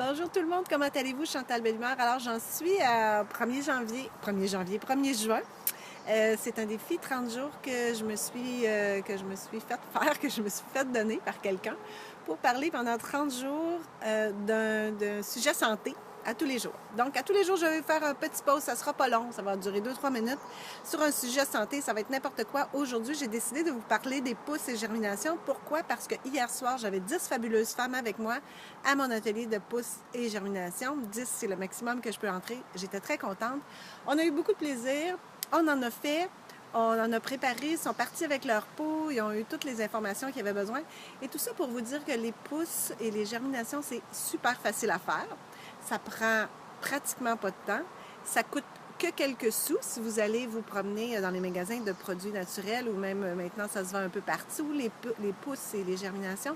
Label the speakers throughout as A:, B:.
A: Bonjour tout le monde, comment allez-vous? Chantal Bellemare. Alors, j'en suis à 1er juin. C'est un défi 30 jours que je me suis fait faire, que je me suis fait donner par quelqu'un pour parler pendant 30 jours d'un sujet santé à tous les jours. Donc, à tous les jours, je vais faire un petit pause, ça sera pas long, ça va durer 2-3 minutes sur un sujet santé, ça va être n'importe quoi. Aujourd'hui, j'ai décidé de vous parler des pousses et germinations. Pourquoi? Parce que hier soir, j'avais 10 fabuleuses femmes avec moi à mon atelier de pousses et germination. 10, c'est le maximum que je peux entrer. J'étais très contente. On a eu beaucoup de plaisir. On en a fait. On en a préparé, ils sont partis avec leur pot, ils ont eu toutes les informations qu'ils avaient besoin. Et tout ça pour vous dire que les pousses et les germinations, c'est super facile à faire. Ça prend pratiquement pas de temps. Ça coûte que quelques sous si vous allez vous promener dans les magasins de produits naturels ou même maintenant ça se vend un peu partout, les pousses et les germinations.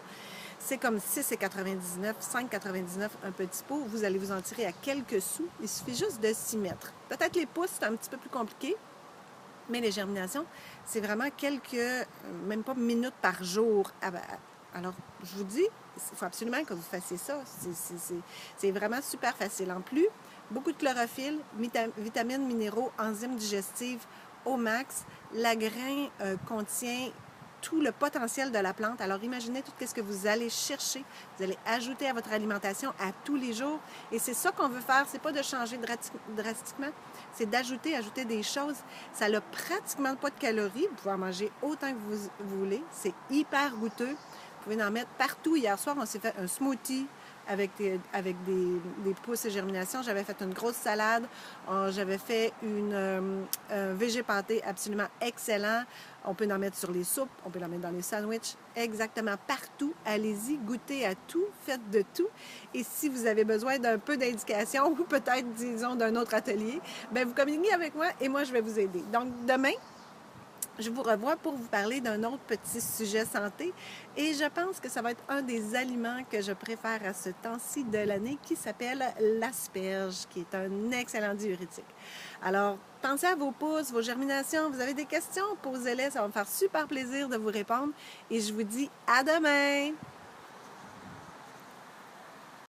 A: C'est comme 6,99, 5,99 un petit pot. Vous allez vous en tirer à quelques sous. Il suffit juste de s'y mettre. Peut-être les pousses, c'est un petit peu plus compliqué. Mais les germinations, c'est vraiment même pas minutes par jour. Alors, je vous dis, il faut absolument que vous fassiez ça. C'est vraiment super facile. En plus, beaucoup de chlorophylle, vitamines, minéraux, enzymes digestives au max. La grain contient tout le potentiel de la plante. Alors, imaginez tout ce que vous allez chercher, vous allez ajouter à votre alimentation à tous les jours. Et c'est ça qu'on veut faire. C'est pas de changer drastiquement, c'est ajouter des choses. Ça n'a pratiquement pas de calories. Vous pouvez en manger autant que vous voulez. C'est hyper goûteux. Vous pouvez en mettre partout. Hier soir, on s'est fait un smoothie avec des pousses et germinations. J'avais fait une grosse salade. J'avais fait un végé pâté absolument excellent. On peut en mettre sur les soupes, on peut en mettre dans les sandwichs, exactement partout. Allez-y, goûtez à tout, faites de tout. Et si vous avez besoin d'un peu d'indication ou peut-être, disons, d'un autre atelier, bien, vous communiquez avec moi et moi, je vais vous aider. Donc, demain, je vous revois pour vous parler d'un autre petit sujet santé et je pense que ça va être un des aliments que je préfère à ce temps-ci de l'année qui s'appelle l'asperge, qui est un excellent diurétique. Alors, pensez à vos pousses, vos germinations. Vous avez des questions? Posez-les, ça va me faire super plaisir de vous répondre et je vous dis à demain!